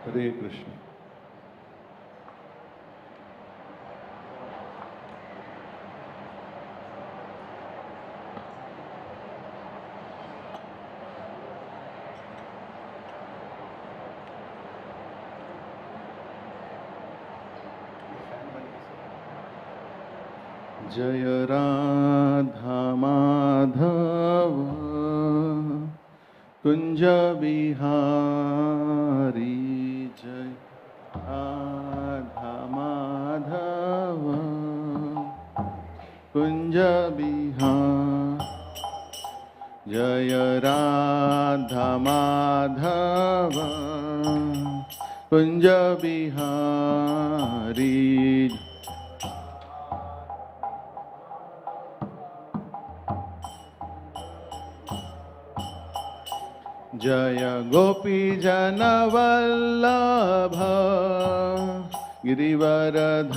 Hare Krishna. जय राधा माधव कुंज बिहारी, जय राधा माधव कुंज बिहारी, जय राधा माधव कुंज बिहारी, जय गोपी जन वल्लभ गिरिवरधारी,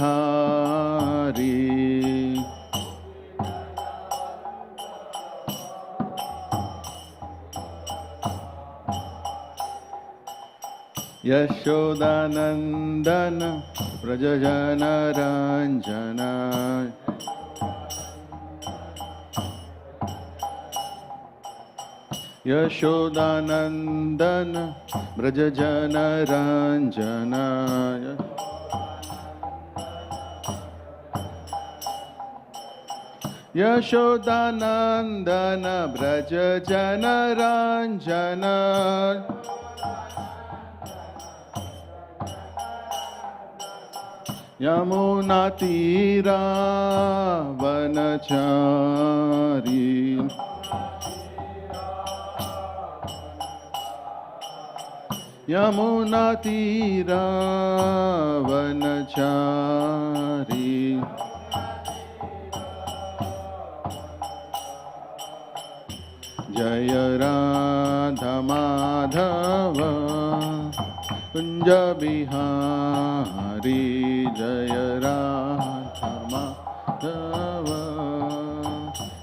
यशोदानंदन व्रजजन रंजन, यशोदानंदन व्रजजन रंजन, यशोदानंदन व्रजजन रंजन, यमुना तीरा वनचारी, यमुना तीरा वनचारी, जय राधा माधव कुंज बिहारी, जय राधा माधव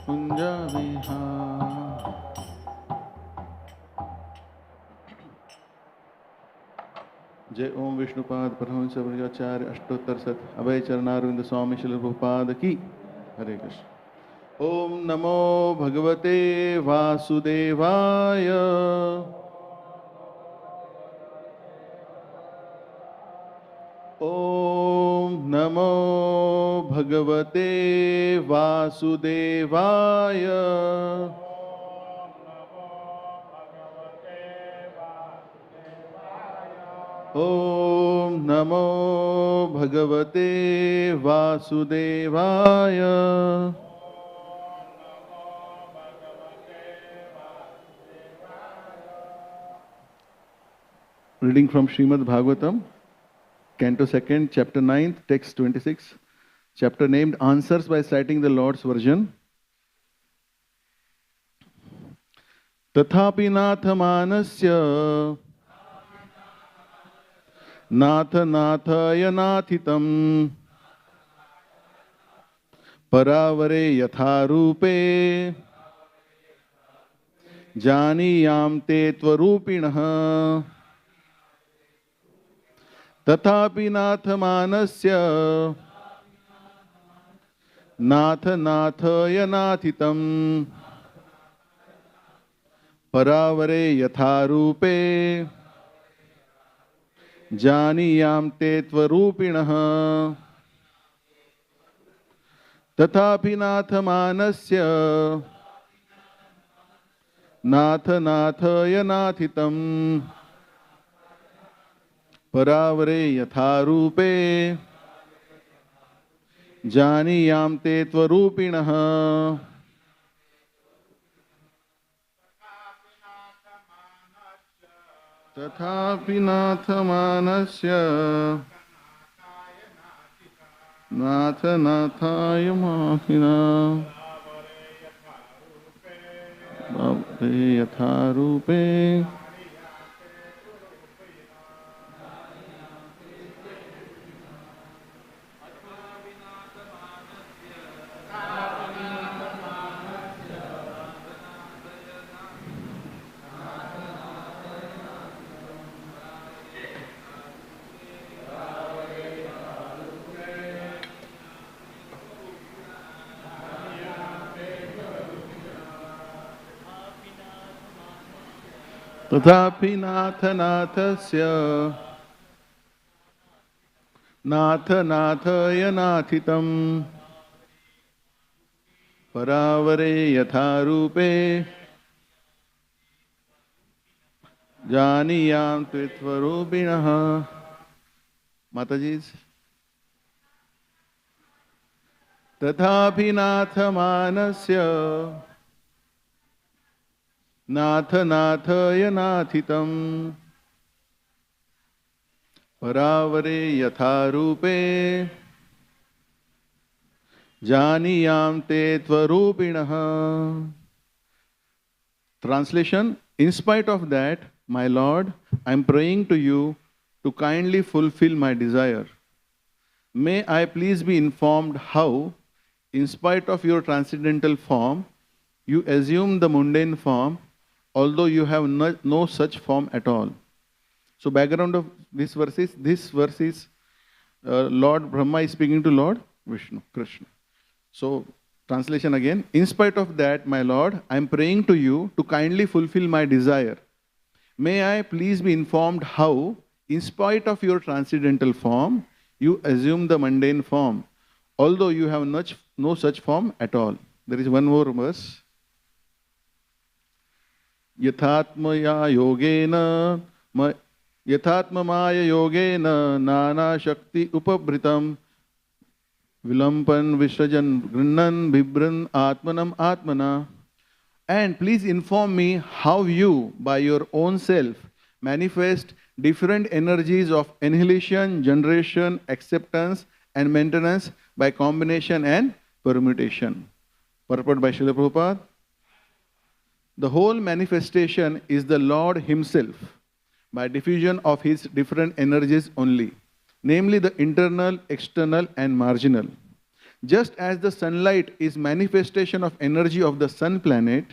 कुंज बिहारी। जय ओम विष्णुपाद परमहंस परिव्राजकाचार्य अष्टोत्तर शत अभय चरणारविंद स्वामी श्रील प्रभुपाद की। हरे कृष्ण। ओम नमो भगवते वासुदेवाय, ओम नमो भगवते वासुदेवाय, ओम नमो भगवते वासुदेवाय। Reading from Srimad Bhagavatam, Canto 2nd, Chapter 9th, Text 26, chapter named Answers by citing the Lord's version. Tathapi nath manasya nath nathaya nathitam paravare yatha rupe janiyam te tvarupinah. तथापि नाथ मानस्य नाथ नाथय नाथितं परावरे यथा रूपे जानीयाम ते त्वरूपिणः। तथापि नाथ मानस्य नाथ नाथय नाथितं परावरे यथा रूपे जानीयाम ते त्वरूपिणः तथापि नाथ मानस्य नाथ नाथाय माहिना भवते यथा रूपे तथापि नाथ नाथस्य नाथ नाथय नाथितं परावरे यथा रूपे जानीयाम ते त्वरूपिणः माताजी तथापि नाथ मानस्य नाथ नाथय नाथितं परावरे यथा रूपे जानीयाम ते त्वरूपिणः. Translation: In spite of that, my Lord, I am praying to you to kindly fulfill my desire. May I please be informed how, in spite of your transcendental form, you assume the mundane form, although you have no such form at all. So background of this verse is Lord Brahma is speaking to Lord Vishnu, Krishna. So translation again, in spite of that, my Lord, I am praying to you to kindly fulfill my desire. May I please be informed how, in spite of your transcendental form, you assume the mundane form, although you have no such form at all. There is one more verse. Yathatmaya yogena Yathatmamaya yogena nana shakti upabhritam vilampan visrajan grinnan bibran atmanam atmana. And please inform me how you, by your own self, manifest different energies of annihilation, generation, acceptance, and maintenance by combination and permutation. Purport by Srila Prabhupada. The whole manifestation is the Lord Himself by diffusion of His different energies only, namely the internal, external, and marginal. Just as the sunlight is manifestation of energy of the sun planet,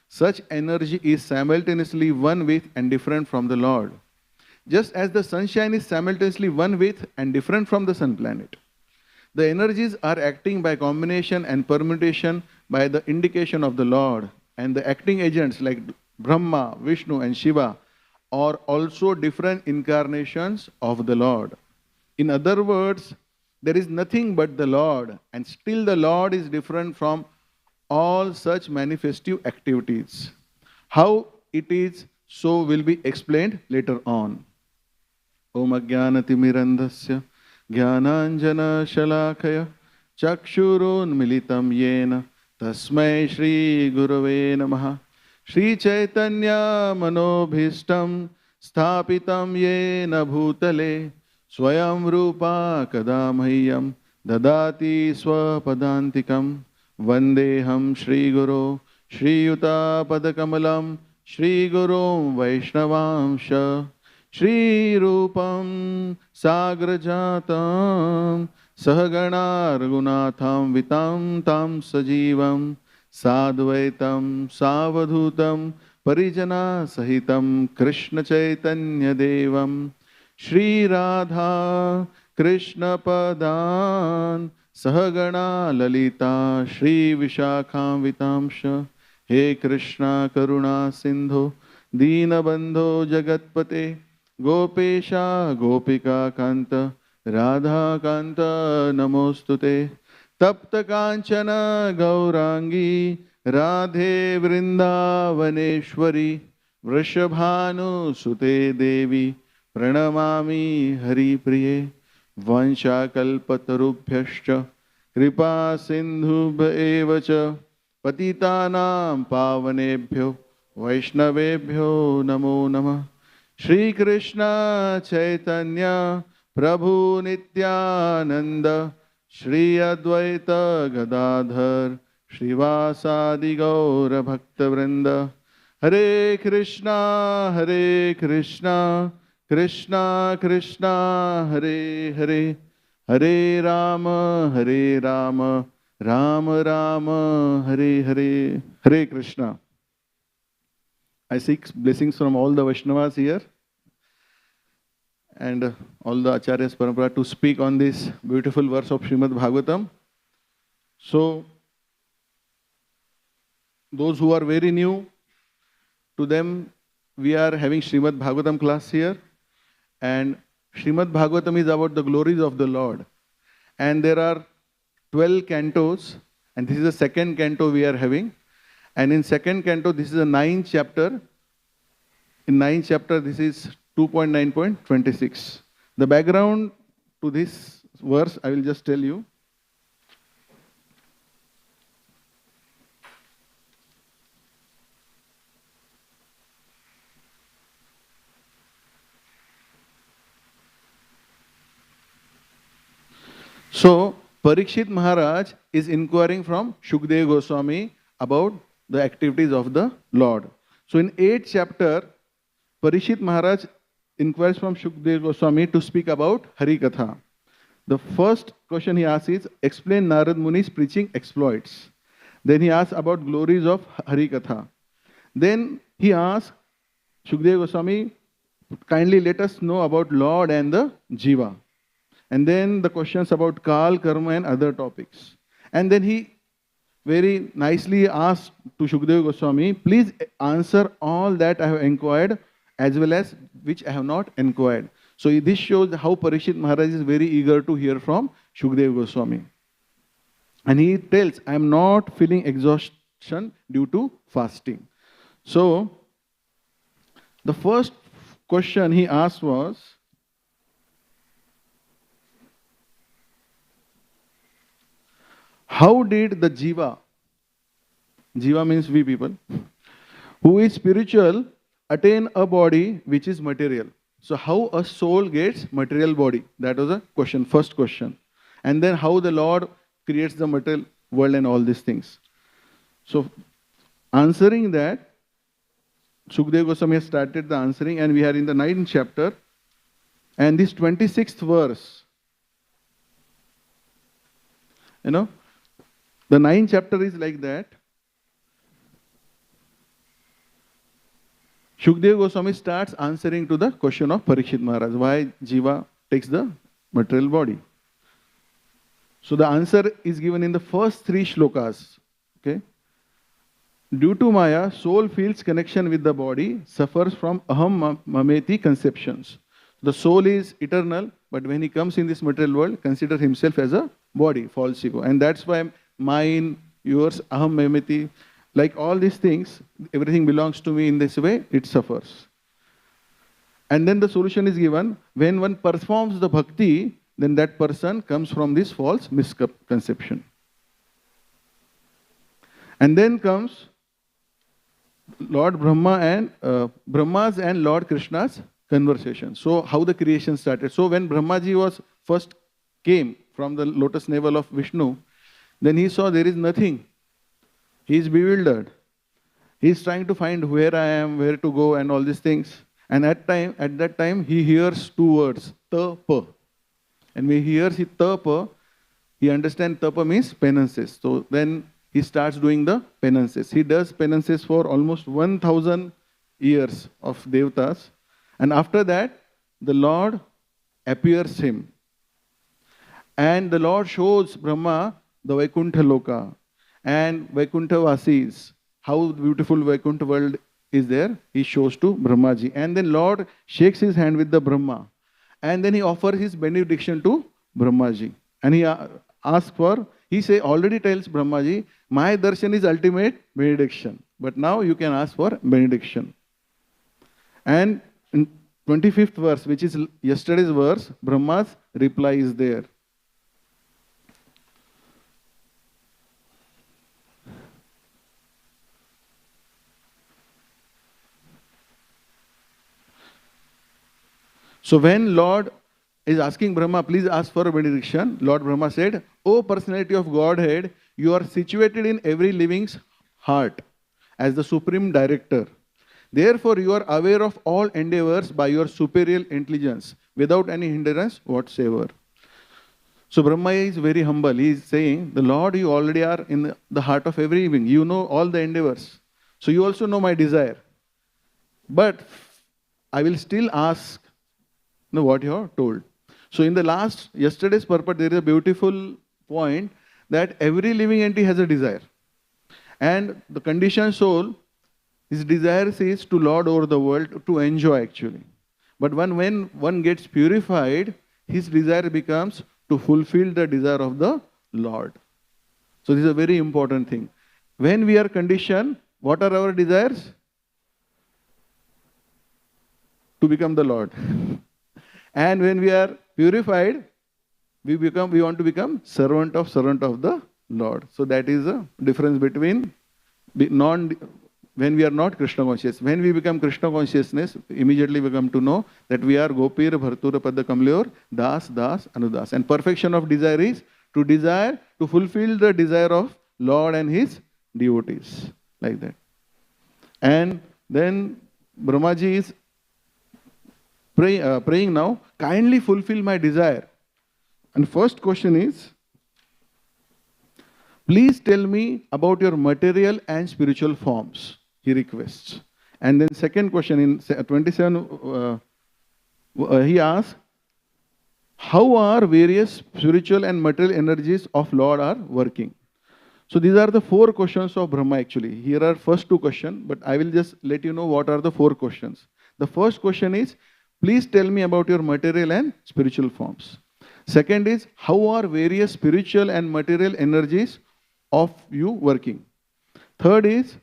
such energy is simultaneously one with and different from the Lord. Just as the sunshine is simultaneously one with and different from the sun planet. The energies are acting by combination and permutation by the indication of the Lord, and the acting agents like Brahma, Vishnu, and Shiva are also different incarnations of the Lord. In other words, there is nothing but the Lord, and still the Lord is different from all such manifestive activities. How it is so will be explained later on. Om Ajnanatimirandhasya Jnananjana Shalakaya Chakshurun Militam Yena Tasmai Shri Gurave Namaha. Shri Chaitanya Manobhishtam Sthapitam Yena Bhutale Swayam Rupa Kadamahyam Dadati Swapadantikam Vandeham Shri Guru Shri Yuta Padakamalam Shri Guru Vaishnavamsha Shri Rupam Sagrajatam Sahagana Raghunatham Vitam Tam Sajivam Sadvaitam Savadhutam Parijana Sahitam Krishna Chaitanya Devam Shri Radha Krishna Padan Sahagana Lalita Shri Vishakham Vitamsha He Krishna Karuna Sindhu Deenabandho Jagatpate Gopesha Gopika Kanta Radha Kanta Namostute Tapta Kanchana Gaurangi Radhe Vrindavaneshwari Vrishabhanu Sute Devi Pranamami Hari Priye Vansha Kalpatarubhyascha Kripa Sindhubhya evacha Patitanam Pavanebhyo Vaishnavebhyo Namo Namah. Shri Krishna Chaitanya Prabhu Nityananda Shri Advaita Gadadhar Shrivasadi Gaura Bhakta Vrinda. Hare Krishna Krishna Krishna Hare Hare Hare Rama Rama Rama Hare Hare. Hare Krishna. I seek blessings from all the Vaishnavas here and all the Acharyas Parampara to speak on this beautiful verse of Srimad Bhagavatam. So, those who are very new, to them we are having Srimad Bhagavatam class here, and Srimad Bhagavatam is about the glories of the Lord. And there are 12 cantos, and this is the second canto we are having. And in second canto, this is the 9th chapter. In 9th chapter, this is 2.9.26. The background to this verse, I will just tell you. So, Parikshit Maharaj is inquiring from Shukdev Goswami about the activities of the Lord. So, in 8th chapter, Parikshit Maharaj inquires from Shukdev Goswami to speak about Hari Katha. The first question he asks is, explain Narad Muni's preaching exploits. Then he asks about glories of Hari Katha. Then he asks Shukdev Goswami, kindly let us know about Lord and the Jiva. And then the questions about Kal, Karma and other topics. And then he very nicely asked to Shukdev Goswami, please answer all that I have inquired as well as which I have not inquired. So this shows how Parikshit Maharaj is very eager to hear from Shukdev Goswami. And he tells, I am not feeling exhaustion due to fasting. So the first question he asked was, how did the Jiva means we people, who is spiritual, attain a body which is material? So how a soul gets material body? That was a question, first question. And then how the Lord creates the material world and all these things. So answering that, Shukdev Goswami has started the answering, and we are in the 9th chapter. And this 26th verse, the 9th chapter is like that. Shukdev Goswami starts answering to the question of Parikshit Maharaj, why Jiva takes the material body. So the answer is given in the first 3 shlokas. Okay? Due to Maya, soul feels connection with the body, suffers from aham mameti conceptions. The soul is eternal, but when he comes in this material world, considers himself as a body, false ego. And that's why mine, yours, aham mameti, like all these things, everything belongs to me in this way, it suffers. And then the solution is given, when one performs the bhakti, then that person comes from this false misconception. And then comes Lord Brahma and Brahma's and Lord Krishna's conversation. So how the creation started. So when Brahmaji was first came from the lotus navel of Vishnu, then he saw there is nothing. He is bewildered. He is trying to find where I am, where to go and all these things. And at that time he hears 2 words, tapa. And when he hears tapa, he understands tapa means penances. So then he starts doing the penances. He does penances for almost 1000 years of devatas. And after that, the Lord appears him. And the Lord shows Brahma the Vaikuntha Loka and Vaikuntha Vasis, how beautiful Vaikuntha world is there, he shows to Brahmaji. And then Lord shakes his hand with the Brahma. And then he offers his benediction to Brahmaji. And he asks for, he already tells Brahmaji, my darshan is ultimate benediction. But now you can ask for benediction. And 25th verse, which is yesterday's verse, Brahma's reply is there. So when Lord is asking Brahma, please ask for a benediction, Lord Brahma said, O personality of Godhead, you are situated in every living's heart as the supreme director. Therefore, you are aware of all endeavors by your superior intelligence without any hindrance whatsoever. So Brahma is very humble. He is saying, the Lord, you already are in the heart of every living. You know all the endeavors. So you also know my desire. But I will still ask what you have told. So in the yesterday's purport, there is a beautiful point that every living entity has a desire. And the conditioned soul, his desire is to lord over the world, to enjoy actually. But when one gets purified, his desire becomes to fulfill the desire of the Lord. So this is a very important thing. When we are conditioned, what are our desires? To become the Lord. And when we are purified, we want to become servant of the Lord. So that is the difference between when we are not Krishna conscious. When we become Krishna consciousness, immediately we come to know that we are Gopir Bhartura Pada Kamleor Das Anudas. And perfection of desire is to desire, to fulfill the desire of Lord and his devotees. Like that. And then Brahmaji is praying now, kindly fulfill my desire. And first question is, please tell me about your material and spiritual forms, he requests. And then second question in 27, he asks, how are various spiritual and material energies of Lord are working? So these are the 4 questions of Brahma actually. Here are first 2 questions, but I will just let you know what are the 4 questions. The first question is, please tell me about your material and spiritual forms. Second is, how are various spiritual and material energies of you working? Third is,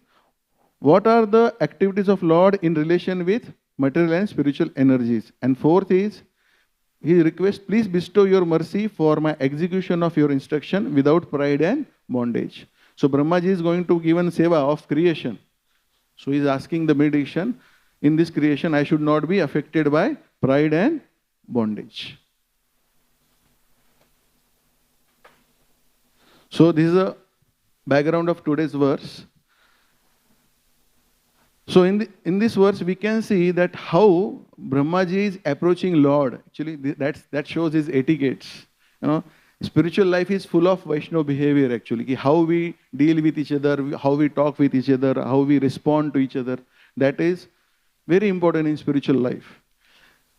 what are the activities of Lord in relation with material and spiritual energies? And fourth is, he requests, please bestow your mercy for my execution of your instruction without pride and bondage. So Brahmaji is going to give an seva of creation. So he is asking the benediction, in this creation I should not be affected by pride and bondage. So this is a background of today's verse. So in this verse we can see that how Brahmaji is approaching Lord. Actually that shows his etiquettes. Spiritual life is full of Vaishnava behavior actually. How we deal with each other, how we talk with each other, how we respond to each other. That is very important in spiritual life.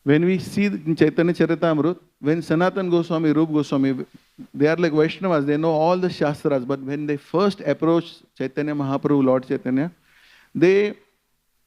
When we see in Chaitanya Charitamrita, when Sanatana Goswami, Rupa Goswami, they are like Vaishnavas, they know all the Shastras, but when they first approached Chaitanya Mahaprabhu, Lord Chaitanya, they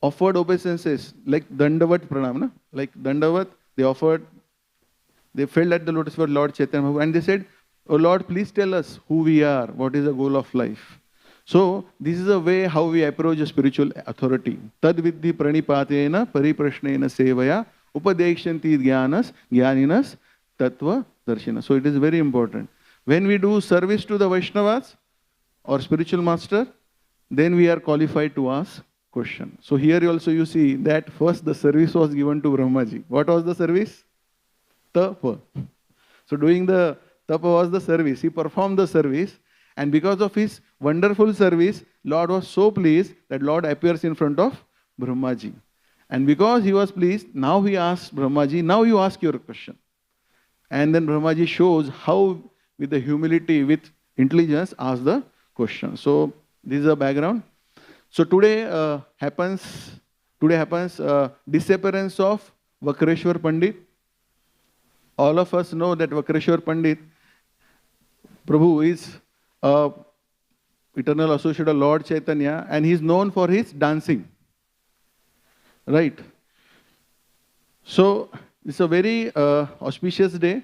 offered obeisances like Dandavat Pranam. Like Dandavat, they fell at the lotus feet of Lord Chaitanya Mahaprabhu and they said, oh Lord, please tell us who we are, what is the goal of life. So this is a way how we approach a spiritual authority. Tad vidhi pranipatena pariprashnena sevaya upadekshanti jnaninas tattva darshina. So it is very important. When we do service to the Vaishnavas or spiritual master, then we are qualified to ask question. So here also you see that first the service was given to Brahmaji. What was the service? Tapa. So doing the tapa was the service. He performed the service. And because of his wonderful service, Lord was so pleased that Lord appears in front of Brahmaji. And because he was pleased, now he asks Brahmaji, now you ask your question. And then Brahmaji shows how with the humility, with intelligence, ask the question. So this is the background. So today happens disappearance of Vakeshwar Pandit. All of us know that Vakeshwar Pandit, Prabhu is eternal associate of Lord Chaitanya, and he is known for his dancing. Right? So it's a very auspicious day,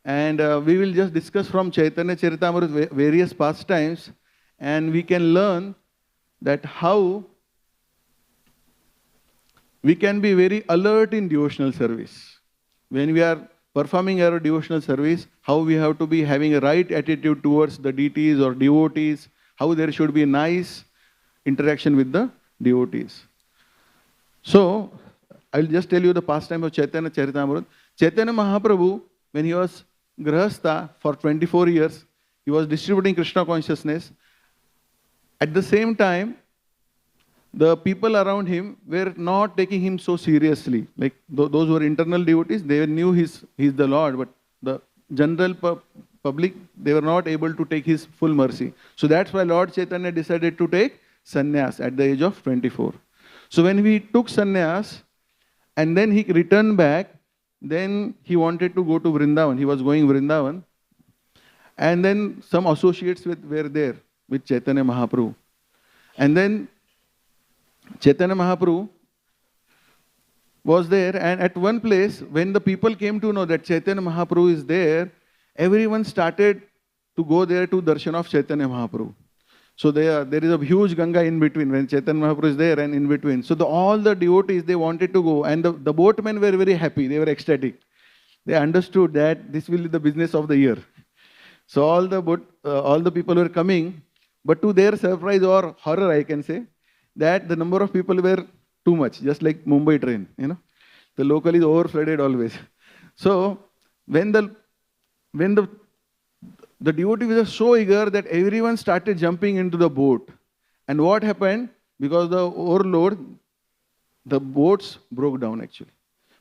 and we will just discuss from Chaitanya Charitamrita various pastimes, and we can learn that how we can be very alert in devotional service. When we are performing our devotional service, how we have to be having a right attitude towards the deities or devotees, how there should be a nice interaction with the devotees. So, I'll just tell you the pastime of Chaitanya Charitamrita. Chaitanya Mahaprabhu, when he was Grahastha for 24 years, he was distributing Krishna consciousness. At the same time, the people around him were not taking him so seriously. Like those who were internal devotees, they knew he's the Lord, but the general public, they were not able to take his full mercy. So that's why Lord Chaitanya decided to take sannyas at the age of 24. So when he took sannyas, and then he returned back, then he wanted to go to Vrindavan. He was going Vrindavan. And then some associates were there with Chaitanya Mahaprabhu. And then Chaitanya Mahaprabhu was there, and at one place, when the people came to know that Chaitanya Mahaprabhu is there, everyone started to go there to darshan of Chaitanya Mahaprabhu. So there is a huge Ganga in between when Chaitanya Mahaprabhu is there and in between. So all the devotees, they wanted to go, and the boatmen were very happy. They were ecstatic. They understood that this will be the business of the year. So all the people were coming, but to their surprise or horror, I can say, that the number of people were too much, just like Mumbai train, The local is overflooded always. So when the devotees were so eager that everyone started jumping into the boat. And what happened? Because the overload, the boats broke down actually.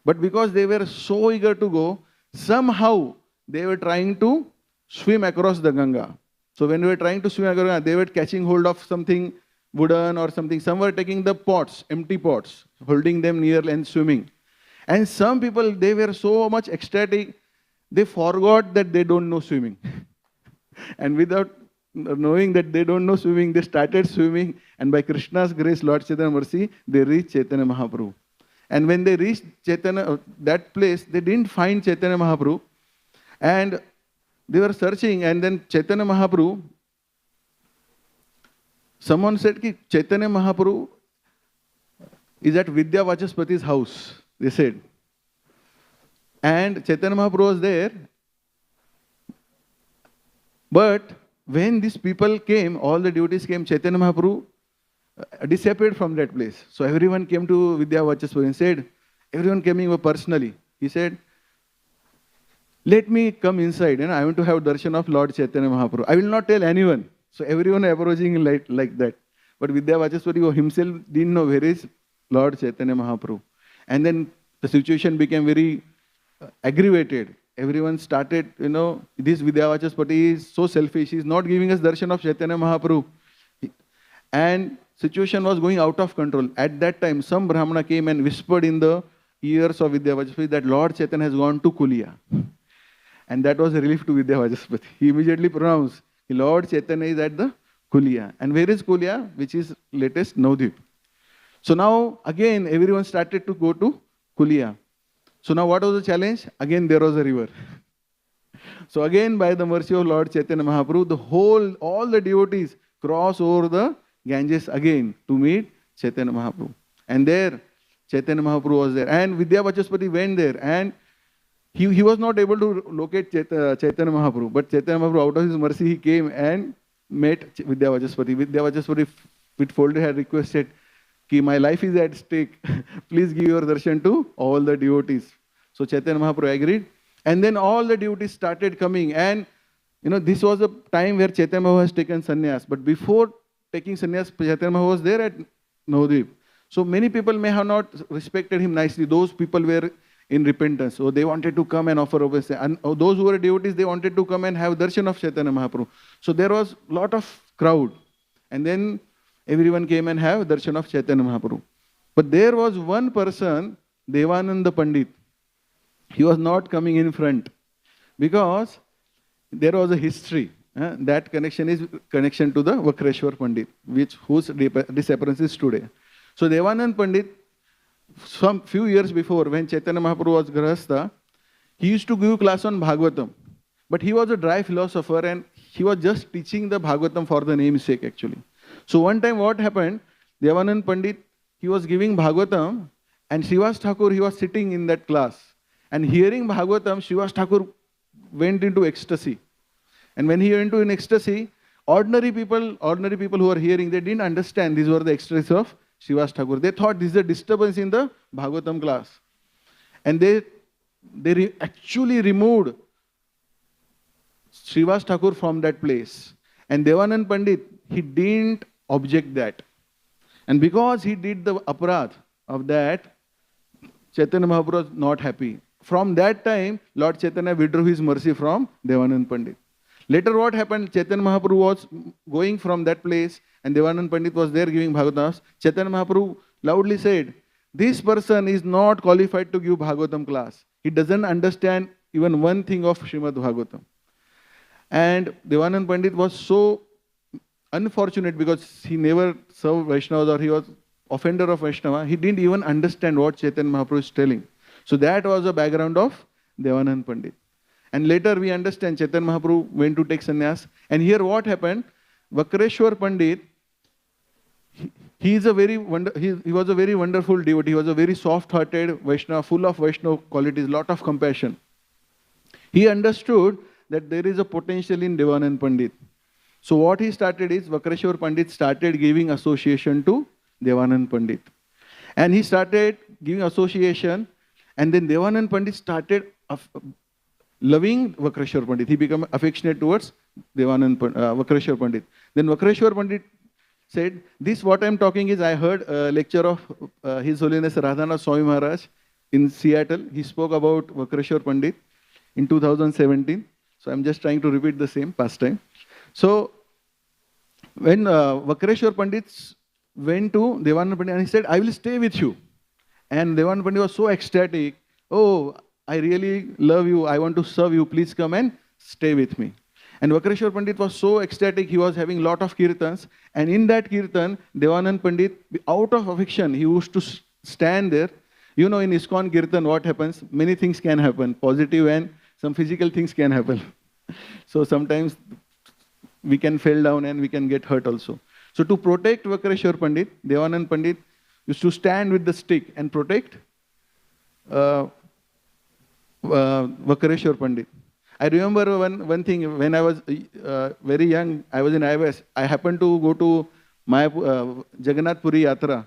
But because they were so eager to go, somehow they were trying to swim across the Ganga. So when they were trying to swim across the Ganga, they were catching hold of something wooden or something. Some were taking the pots, empty pots, holding them near and swimming. And some people, they were so much ecstatic, they forgot that they don't know swimming. And without knowing that they don't know swimming, they started swimming. And by Krishna's grace, Lord Chaitanya mercy, they reached Chaitanya Mahaprabhu. And when they reached Chaitanya, that place, they didn't find Chaitanya Mahaprabhu. And they were searching, and then Chaitanya Mahaprabhu, someone said that Chaitanya Mahaprabhu is at Vidya Vachaspati's house, they said. And Chaitanya Mahaprabhu was there. But when these people came, all the devotees came, Chaitanya Mahaprabhu disappeared from that place. So everyone came to Vidya Vachaspati and said, everyone came in personally. He said, let me come inside, I want to have darshan of Lord Chaitanya Mahaprabhu. I will not tell anyone. So everyone approaching like that. But Vidya Vachaspati himself didn't know where is Lord Chaitanya Mahaprabhu. And then the situation became very aggravated. Everyone started, this Vidya Vachaspati is so selfish. He is not giving us darshan of Chaitanya Mahaprabhu. And situation was going out of control. At that time, some Brahmana came and whispered in the ears of Vidya Vachaspati that Lord Chaitanya has gone to Kulia. And that was a relief to Vidya Vachaspati. He immediately pronounced, Lord Chaitanya is at the Kulia. And where is Kulia? Which is latest Navadvip. So now, again, everyone started to go to Kulia. So now what was the challenge? Again, there was a river. So again, by the mercy of Lord Chaitanya Mahaprabhu, all the devotees cross over the Ganges again to meet Chaitanya Mahaprabhu. And there, Chaitanya Mahaprabhu was there. And Vidya Vachaspati went there. And he was not able to locate Chaitanya Mahaprabhu. But Chaitanya Mahaprabhu, out of his mercy, he came and met Vidya Vachaspati. Vidya Vachaspati, with folded hand, requested, my life is at stake. Please give your darshan to all the devotees. So Chaitanya Mahaprabhu agreed. And then all the devotees started coming. And, this was a time where Chaitanya Mahaprabhu has taken sannyas. But before taking sannyas, Chaitanya Mahaprabhu was there at Navadvip. So many people may have not respected him nicely. Those people were in repentance. So they wanted to come and offer obeisance. And those who were devotees, they wanted to come and have darshan of Chaitanya Mahaprabhu. So there was a lot of crowd. And then everyone came and have darshan of Chaitanya Mahaprabhu. But there was one person, Devananda Pandit. He was not coming in front because there was a history. That connection is connection to the Vakeshwar Pandit, whose disappearance is today. So Devananda Pandit, some few years before, when Chaitanya Mahaprabhu was Grahastha, he used to give class on Bhagavatam. But he was a dry philosopher and he was just teaching the Bhagavatam for the namesake actually. So one time what happened, Devananda Pandit, he was giving Bhagavatam And Srivas Thakur, he was sitting in that class. And hearing Bhagavatam, Srivas Thakur went into ecstasy. And when he went into ecstasy, ordinary people who were hearing, they didn't understand these were the ecstasies of Srivas Thakur. They thought this is a disturbance in the Bhagavatam class. And they actually removed Srivas Thakur from that place. And Devanand Pandit, he didn't object that. And because he did the aparadh of that, Chaitanya Mahaprabhu was not happy. From that time, Lord Chaitanya withdrew his mercy from Devanand Pandit. Later what happened, Chaitanya Mahaprabhu was going from that place and Devanand Pandit was there giving Bhagavatam. Chaitanya Mahaprabhu loudly said, this person is not qualified to give Bhagavatam class. He doesn't understand even one thing of Srimad Bhagavatam. And Devanand Pandit was so unfortunate because he never served Vaishnavas or he was offender of Vaishnava. He didn't even understand what Chaitanya Mahaprabhu is telling. So that was the background of Devanand Pandit. And later we understand Chaitanya Mahaprabhu went to take sannyas. And here what happened? Vakeshwar Pandit, he was a very wonderful devotee. He was a very soft-hearted Vaishnava, full of Vaishnava qualities, lot of compassion. He understood that there is a potential in Devanand Pandit. So what he started is, Vakeshwar Pandit started giving association to Devanand Pandit. And he started giving association, and then Devanand Pandit started loving Vakeshwar Pandit. He became affectionate towards Vakeshwar Pandit. Then Vakeshwar Pandit said, this what I am talking is, I heard a lecture of His Holiness Radha Swami Maharaj in Seattle. He spoke about Vakeshwar Pandit in 2017. So I am just trying to repeat the same pastime. So when Vakeshwar Pandit went to Devanand Pandit and he said, I will stay with you. And Devanand Pandit was so ecstatic. Oh, I really love you. I want to serve you. Please come and stay with me. And Vakeshwar Pandit was so ecstatic. He was having lot of kirtans. And in that kirtan, Devanand Pandit, out of affection, he used to stand there. You know, in ISKCON Kirtan, what happens? Many things can happen. Positive and some physical things can happen. So sometimes we can fall down and we can get hurt also. So to protect Vakeshwar Pandit, Devanand Pandit used to stand with the stick and protect Vakeshwar Pandit. I remember one thing, when I was very young, I was in ISKCON. I happened to go to my Jagannath Puri Yatra.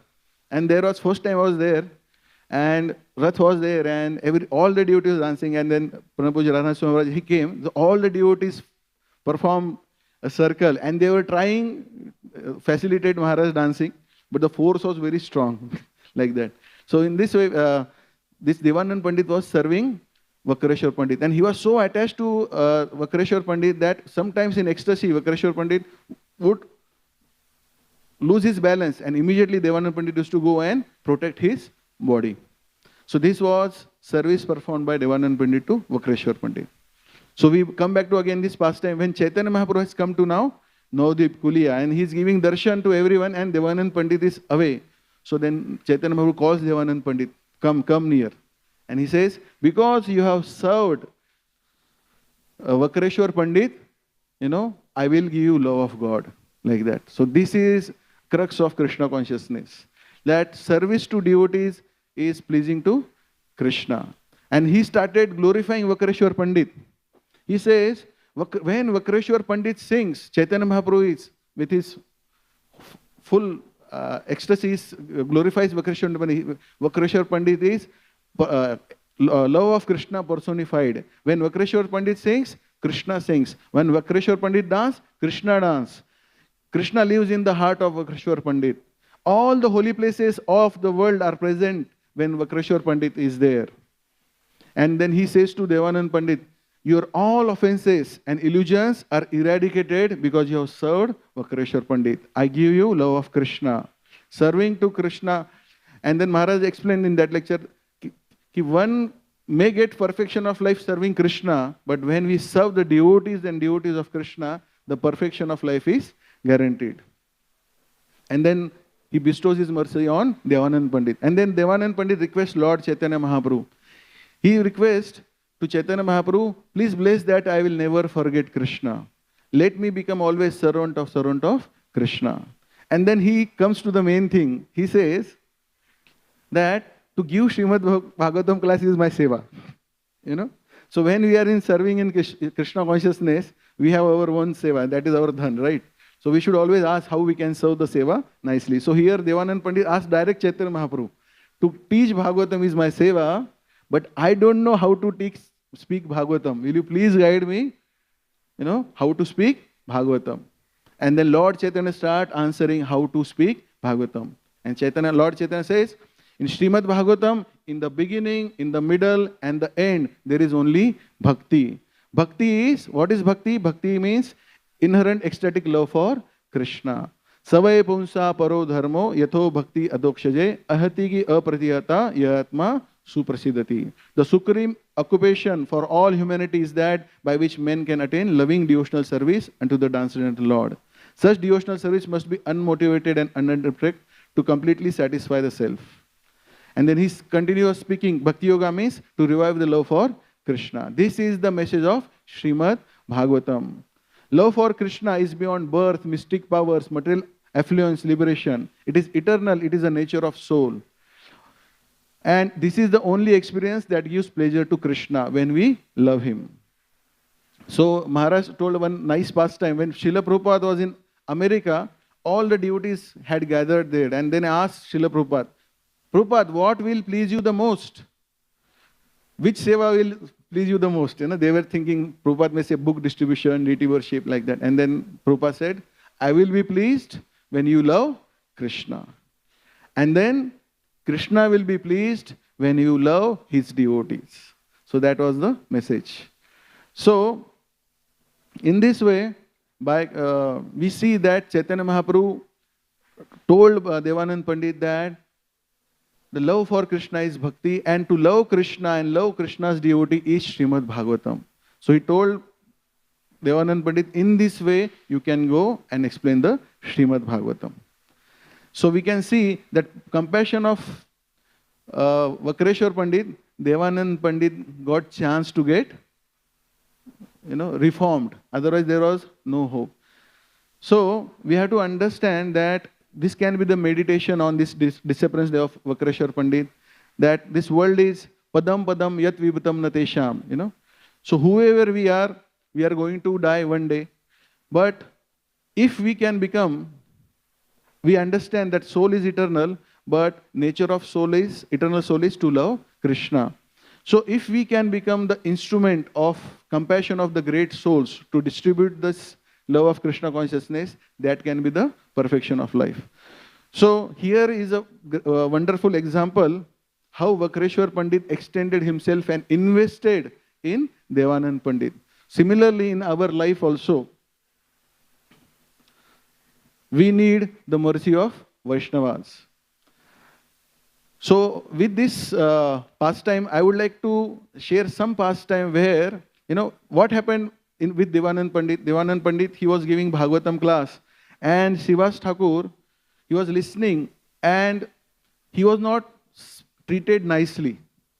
And there was, first time I was there, and Rath was there, and all the devotees dancing, and then Pranapuja Radha Swami Maharaj, he came. All the devotees performed a circle, and they were trying facilitate Maharaj dancing, but the force was very strong, like that. So in this way, this Devanand Pandit was serving Vakeshwar Pandit, and he was so attached to Vakeshwar Pandit that sometimes in ecstasy, Vakeshwar Pandit would lose his balance, and immediately Devanand Pandit used to go and protect his body. So this was service performed by Devanand Pandit to Vakeshwar Pandit. So we come back to again this pastime when Chaitanya Mahaprabhu has come to now Navadvip Kuliya, and he is giving darshan to everyone, and Devanand Pandit is away. So then Chaitanya Mahaprabhu calls Devanand Pandit, come near. And he says, because you have served Vakeshwar Pandit, you know, I will give you love of God. Like that. So this is crux of Krishna consciousness. That service to devotees is pleasing to Krishna. And he started glorifying Vakeshwar Pandit. He says, when Vakeshwar Pandit sings, Chaitanya Mahaprabhu is, with his full ecstasy, glorifies Vakeshwar Pandit. Vakeshwar Pandit is love of Krishna personified. When Vakeshwar Pandit sings, Krishna sings. When Vakeshwar Pandit dances, Krishna dances. Krishna lives in the heart of Vakeshwar Pandit. All the holy places of the world are present when Vakeshwar Pandit is there. And then he says to Devanand Pandit, your all offenses and illusions are eradicated because you have served Vakeshwar Pandit. I give you love of Krishna. Serving to Krishna. And then Maharaj explained in that lecture, one may get perfection of life serving Krishna, but when we serve the devotees and devotees of Krishna, the perfection of life is guaranteed. And then he bestows his mercy on Devanand Pandit. And then Devanand Pandit requests Lord Chaitanya Mahaprabhu. He requests to Chaitanya Mahaprabhu, please bless that I will never forget Krishna. Let me become always servant of Krishna. And then he comes to the main thing. He says that to give Srimad Bhagavatam class is my seva. You know. So when we are in serving in Krishna consciousness, we have our own seva. That is our dhan, right? So we should always ask how we can serve the seva nicely. So here Devanand Pandit asked direct Chaitanya Mahaprabhu to teach Bhagavatam is my seva, but I don't know how to speak Bhagavatam. Will you please guide me? You know, how to speak Bhagavatam. And then Lord Chaitanya start answering how to speak Bhagavatam. And Lord Chaitanya says, in Srimad Bhagavatam, in the beginning, in the middle, and the end, there is only bhakti. Bhakti is, what is bhakti? Bhakti means inherent ecstatic love for Krishna. Savai punsa paro dharmo yatho bhakti adokshaje ahati ki apratihata yatma suprasidati. The supreme occupation for all humanity is that by which men can attain loving devotional service unto the transcendental Lord. Such devotional service must be unmotivated and uninterrupted to completely satisfy the self. And then he continues speaking, Bhakti Yoga means to revive the love for Krishna. This is the message of Srimad Bhagavatam. Love for Krishna is beyond birth, mystic powers, material affluence, liberation. It is eternal, it is the nature of soul. And this is the only experience that gives pleasure to Krishna when we love him. So Maharaj told one nice pastime. When Srila Prabhupada was in America, all the devotees had gathered there. And then I asked Srila Prabhupada, Prabhupada, what will please you the most? Which seva will please you the most? You know, they were thinking, Prabhupada may say book distribution, deity worship, like that. And then Prabhupada said, I will be pleased when you love Krishna. And then Krishna will be pleased when you love his devotees. So that was the message. So, in this way, we see that Chaitanya Mahaprabhu told Devanand Pandit that the love for Krishna is bhakti, and to love Krishna and love Krishna's devotee is Srimad Bhagavatam. So he told Devanand Pandit, in this way you can go and explain the Srimad Bhagavatam. So we can see that compassion of Vakeshwar Pandit, Devanand Pandit got chance to get reformed. Otherwise there was no hope. So we have to understand that this can be the meditation on this disappearance day of Vakeshwar Pandit, that this world is padam padam yat vibhatam natesham. So whoever we are going to die one day. But if we can become, we understand that soul is eternal, but nature of soul is, eternal soul is to love Krishna. So if we can become the instrument of compassion of the great souls to distribute this love of Krishna consciousness, that can be the perfection of life. So here is a wonderful example how Vakeshwar Pandit extended himself and invested in Devanand Pandit. Similarly, in our life also, we need the mercy of Vaishnavas. So with this pastime, I would like to share some pastime where, what happened with Devanand Pandit. Devanand Pandit, he was giving Bhagavatam class, and Srivas Thakur, he was listening, and he was not treated nicely.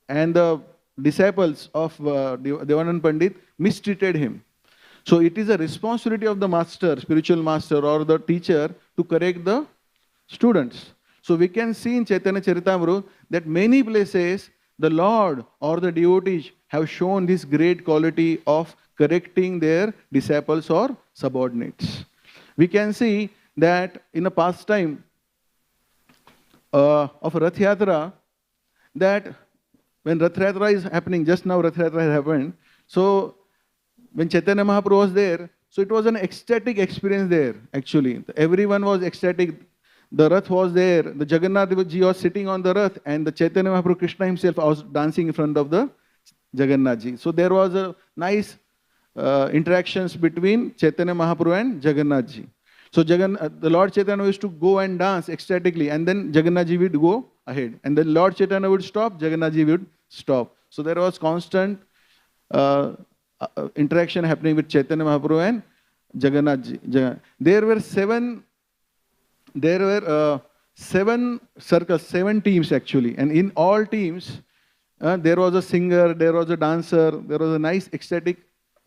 And the disciples of Devanand Pandit mistreated him. So it is a responsibility of the master, spiritual master or the teacher to correct the students. So we can see in Chaitanya Charitamrita that many places the Lord or the devotees have shown this great quality of correcting their disciples or subordinates. We can see that in a pastime of Rath Yatra, that when Rath Yatra is happening, just now Rath Yatra has happened, so when Chaitanya Mahaprabhu was there, so it was an ecstatic experience there actually. Everyone was ecstatic. The Rath was there, the Jagannath ji was sitting on the Rath, and the Chaitanya Mahaprabhu Krishna himself was dancing in front of the Jagannath ji. So there was a nice interactions between Chaitanya Mahaprabhu and Jagannath ji. So the Lord Chaitanya used to go and dance ecstatically, and then Jagannath ji would go ahead. And then Lord Chaitanya would stop, Jagannath ji would stop. So there was constant interaction happening with Chaitanya Mahaprabhu and Jagannath ji. There were seven circles, 7 teams actually. And in all teams, there was a singer, there was a dancer, there was a nice ecstatic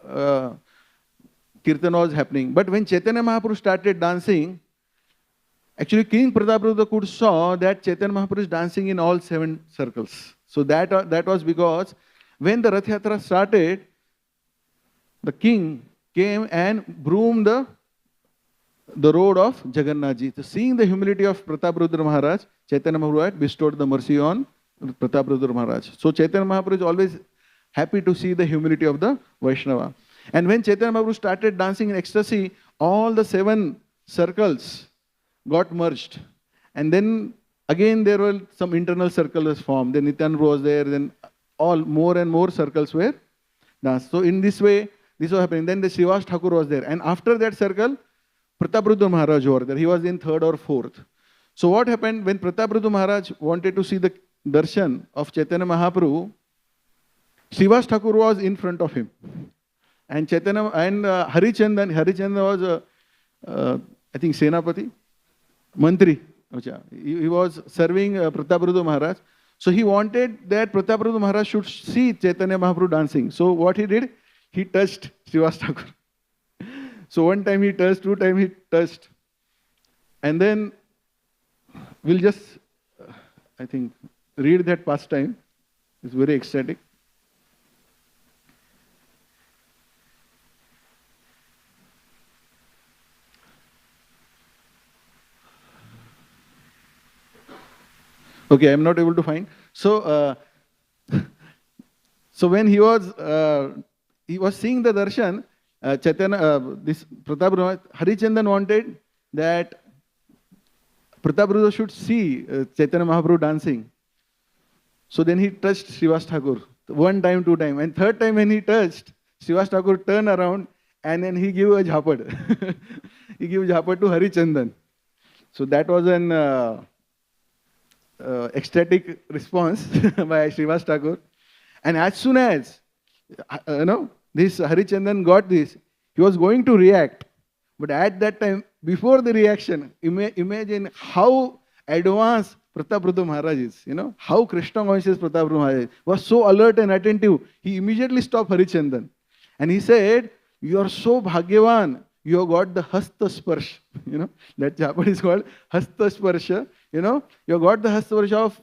kirtan was happening. But when Chaitanya Mahaprabhu started dancing, Actually, King Prataparudra could saw that Chaitanya Mahaprabhu is dancing in all 7 circles. So that was because when the Rath Yatra started, the king came and broomed the road of Jagannath Ji. So seeing the humility of Prataparudra Maharaj, Chaitanya Mahaprabhu had bestowed the mercy on Prataparudra Maharaj. So Chaitanya Mahaprabhu is always happy to see the humility of the Vaishnava. And when Chaitanya Mahaprabhu started dancing in ecstasy, all the 7 circles got merged. And then again there were some internal circles formed. Then Nityananda was there, then all more and more circles were danced. So in this way, this was happening. Then the Srivas Thakur was there. And after that circle, Prataparudra Maharaj was there. He was in 3rd or 4th. So what happened when Prataparudra Maharaj wanted to see the darshan of Chaitanya Mahaprabhu, Srivas Thakur was in front of him. And Chaitanya and Harichandan was, I think, Senapati, Mantri. He was serving Prataparudra Maharaj. So he wanted that Prataparudra Maharaj should see Chaitanya Mahaprabhu dancing. So what he did, he touched Srivas Thakur. So one time he touched, 2 times he touched. And then we'll just, I think, read that pastime. It's very ecstatic. Okay, I'm not able to find. So, so when he was seeing the darshan, this Prataparudra, Harichandan wanted that Prataparudra should see Chaitanya Mahaprabhu dancing. So then he touched Srivas Thakur 1 time, 2 time, and 3rd time when he touched, Srivas Thakur turned around and then he gave a jhapad. He gave jhapad to Harichandan. So that was an ecstatic response by Srivas Thakur. And as soon as this Harichandan got this, he was going to react. But at that time, before the reaction, imagine how advanced Prataparudra Maharaj is. How Krishna conscious Prataparudra Maharaj was so alert and attentive. He immediately stopped Harichandan. And he said, "You are so Bhagyavan. You have got the Hasta Sparsh." That chapter is called Hasta Sparsha. You have got the Hasta Sparsha of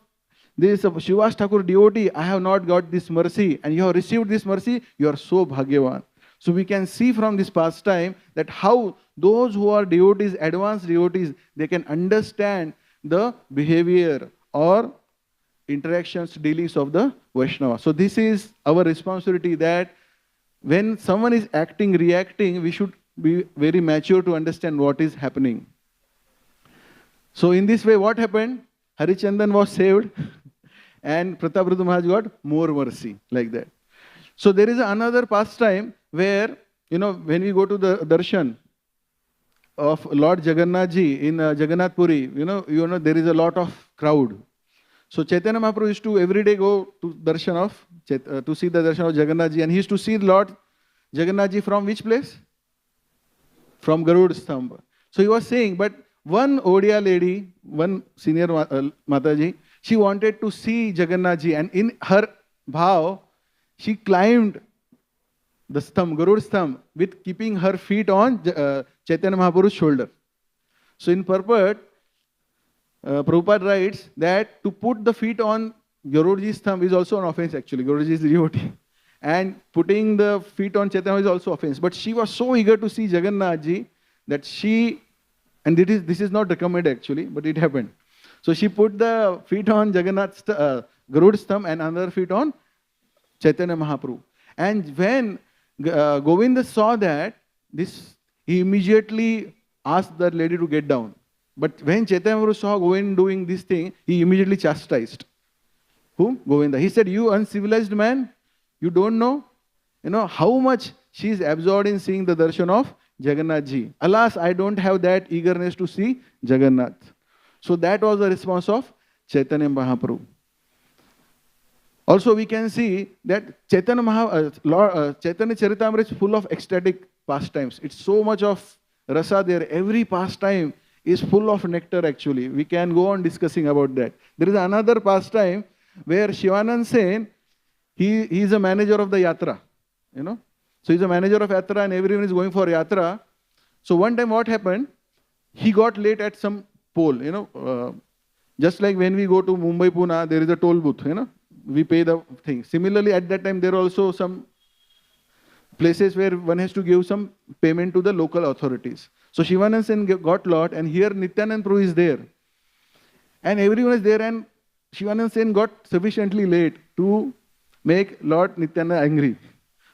this Srivas Thakur devotee. I have not got this mercy. And you have received this mercy. You are so Bhagyavan. So we can see from this pastime that how those who are devotees, advanced devotees, they can understand the behavior or interactions, dealings of the Vaishnava. So this is our responsibility, that when someone is acting, reacting, we should be very mature to understand what is happening. So in this way, what happened? Harichandan was saved and Prataparudra Maharaj got more mercy, like that. So there is another pastime where, when we go to the darshan of Lord Jagannath Ji in Jagannath Puri, there is a lot of crowd. So Chaitanya Mahaprabhu used to every day go to darshan of, to see the darshan of Jagannath Ji, and he used to see Lord Jagannath Ji from which place? From Garud Stambha. So he was saying, but one Odia lady, one senior Mataji, she wanted to see Jagannath Ji, and in her bhav, she climbed the stham, Garud Stham, with keeping her feet on Chaitanya Mahaprabhu's shoulder. So in purport, Prabhupada writes that to put the feet on Garudaji's thumb is also an offense actually. Garudaji is the devotee. And putting the feet on Chaitanya is also offense. But she was so eager to see Jagannath Ji that she, and this is not recommended actually, but it happened. So she put the feet on Jagannath's Garud's thumb and another feet on Chaitanya Mahaprabhu. And when Govinda saw that, he immediately asked that lady to get down. But when Chaitanya Mahaprabhu saw Govinda doing this thing, he immediately chastised. Whom? Govinda. He said, "You uncivilized man, you don't know, how much she is absorbed in seeing the darshan of Jagannath Ji. Alas, I don't have that eagerness to see Jagannath." So that was the response of Chaitanya Mahaprabhu. Also, we can see that Chaitanya Charitamrita is full of ecstatic pastimes. It's so much of rasa there. Every pastime is full of nectar actually. We can go on discussing about that. There is another pastime where Shivanand Sen, he is a manager of the yatra. So he's a manager of yatra and everyone is going for yatra. So one time what happened? He got late at some pole, just like when we go to Mumbai, Pune, there is a toll booth, we pay the thing. Similarly, at that time, there are also some places where one has to give some payment to the local authorities. So Shivanand Sen got lot, and here Nityanand Prabhu is there. And everyone is there, and Shivanand Sen got sufficiently late to make Lord Nityananda angry.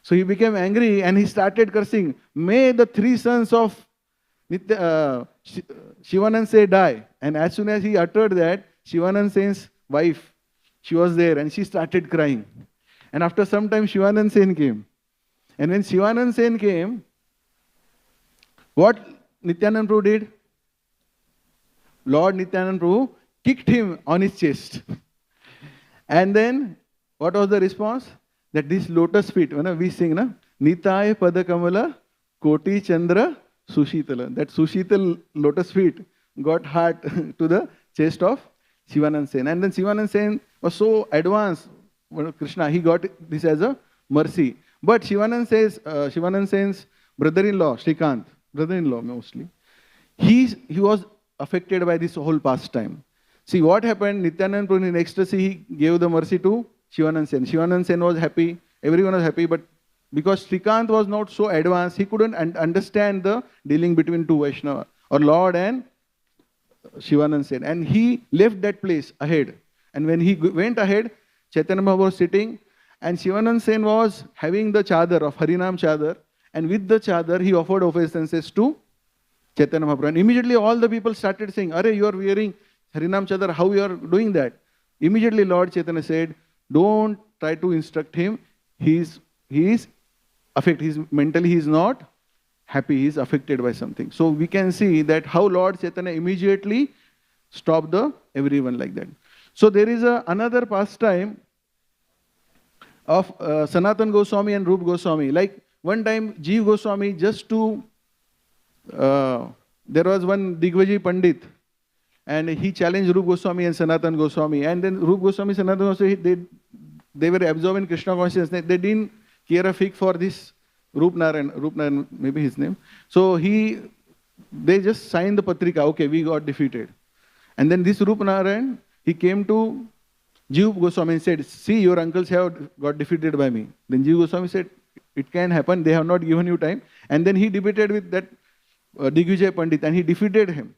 So he became angry and he started cursing, "May the three sons of Shivanand Sen die." And as soon as he uttered that, Shivanand Sen's wife, she was there and she started crying. And after some time, Shivanand Sen came. And when Shivanand Sen came, what Nityanand Prabhu did? Lord Nityanand Prabhu kicked him on his chest. And then, what was the response? That this lotus feet, we sing, Nitaya Padakamala Koti Chandra Sushitala. That Sushital lotus feet got hard to the chest of Shivanand Sen. And then Shivanand Sen was so advanced, Krishna, he got this as a mercy. But Shivanand Sen's brother-in-law, Shrikant, brother-in-law mostly, he was affected by this whole pastime. See what happened, Nityanand Prabhu in ecstasy, he gave the mercy to Shivanand Sen. Shivanand Sen was happy, everyone was happy, but because Shrikant was not so advanced, he couldn't understand the dealing between two Vaishnava, or Lord and Shivanand Sen. And he left that place ahead. And when he went ahead, Chaitanya Mahaprabhu was sitting, and Shivanand Sen was having the chadar of Harinam chadar, and with the chadar he offered obeisances to Chaitanya Mahaprabhu. And immediately all the people started saying, "Arey, you are wearing Harinam chadar, how you are doing that?" Immediately Lord Chaitanya said, "Don't try to instruct him. He is affected. Mentally he is not happy. He is affected by something." So we can see that how Lord Chaitanya immediately stopped everyone like that. So there is another pastime of Sanatan Goswami and Rup Goswami. Like one time Jeev Goswami, just to there was one Digvaji Pandit, and he challenged Rup Goswami and Sanatan Goswami. And then Rup Goswami, Sanatan Goswami, they were absorbed in Krishna consciousness. They didn't care a fig for this Rup Narayan, maybe his name. So they just signed the Patrika, okay, we got defeated. And then this Rup Narayan, he came to Jeev Goswami and said, "See, your uncles have got defeated by me." Then Jeev Goswami said, "It can happen, they have not given you time." And then he debated with that Digvijay Pandit and he defeated him.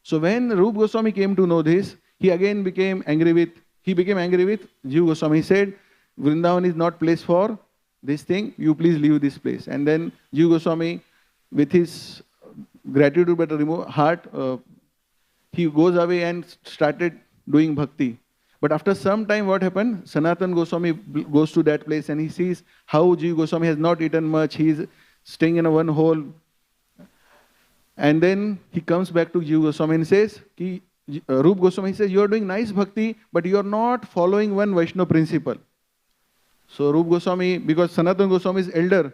So when Rup Goswami came to know this, he again became angry with Jeev Goswami. He said, "Vrindavan is not place for this thing, you please leave this place." And then Jeev Goswami, with his gratitude but remote heart, he goes away and started doing bhakti. But after some time, what happened? Sanatan Goswami goes to that place and he sees how Jeev Goswami has not eaten much. He is staying in one hole. And then he comes back to Jeev Goswami and says, Rup Goswami says, "You are doing nice bhakti, but you are not following one Vaishnava principle." So Rup Goswami, because Sanatan Goswami is elder,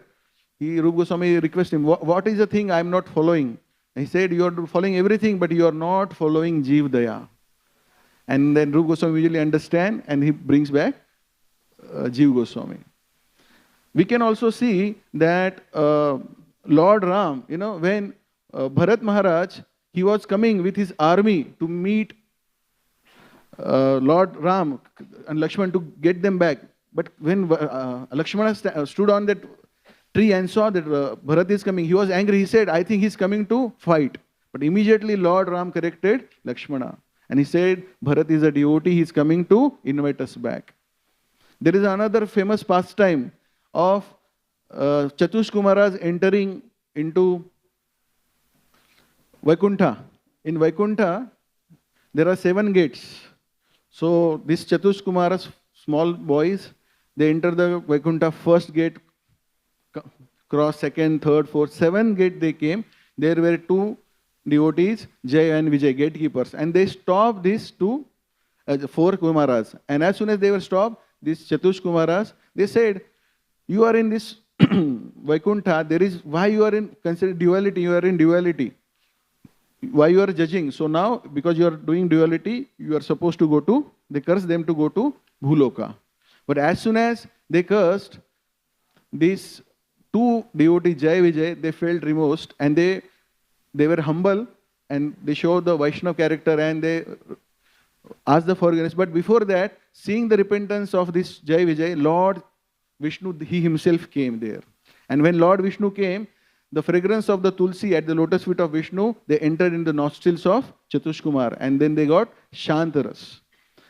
Rup Goswami requests him, "What is the thing I am not following?" And he said, "You are following everything, but you are not following Jeev Daya." And then Rup Goswami usually understand and he brings back Jeev Goswami. We can also see that Lord Ram, when Bharat Maharaj, he was coming with his army to meet Lord Ram and Lakshman to get them back. But when Lakshmana stood on that tree and saw that Bharat is coming, he was angry. He said, "I think he is coming to fight." But immediately Lord Ram corrected Lakshmana. And he said, "Bharat is a devotee, he is coming to invite us back." There is another famous pastime of Chatush Kumaras entering into Vaikuntha. In Vaikuntha, there are 7 gates. So these Chatush Kumaras, small boys, they enter the Vaikuntha first gate, cross second, third, fourth, 7 gate they came. There were 2 devotees, Jay and Vijay, gatekeepers. And they stopped these 4 Kumaras. And as soon as they were stopped, these Chatush Kumaras, they said, "You are in this Vaikuntha, why you are in consider duality, you are in duality. Why you are judging? So now, because you are doing duality, you are supposed to they cursed them to go to Bhuloka." But as soon as they cursed, these 2 devotees, Jay Vijay, they felt remorse and they were humble and they show the Vaishnava character and they ask the forgiveness. But before that, seeing the repentance of this Jai Vijay, Lord Vishnu, he himself came there. And when Lord Vishnu came, the fragrance of the tulsi at the lotus feet of Vishnu, they entered in the nostrils of Chatushkumar, and then they got Shantaras.